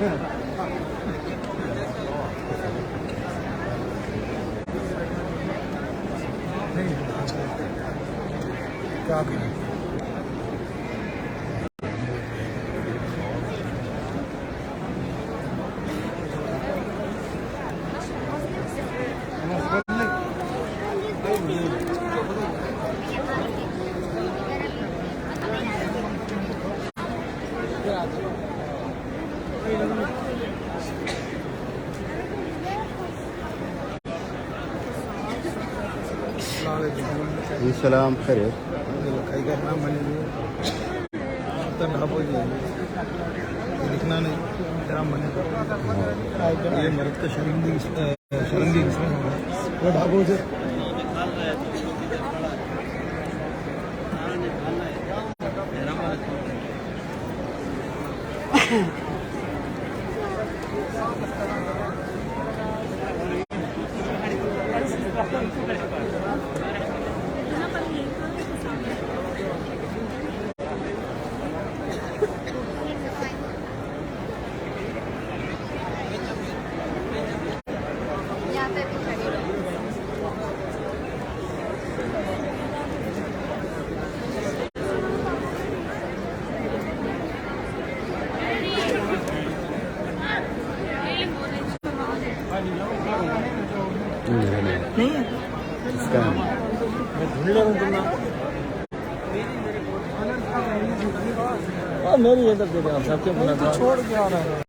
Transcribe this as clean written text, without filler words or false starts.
क्या करें? सलाम खैर काही करना मैंने लिखना नहीं तेरा मन ये मर्द का शर्मिंदी इसमें वो ढाबों से नहीं है इसका मेरी ये तक दे दे सबके छोड़ के आ रहा है।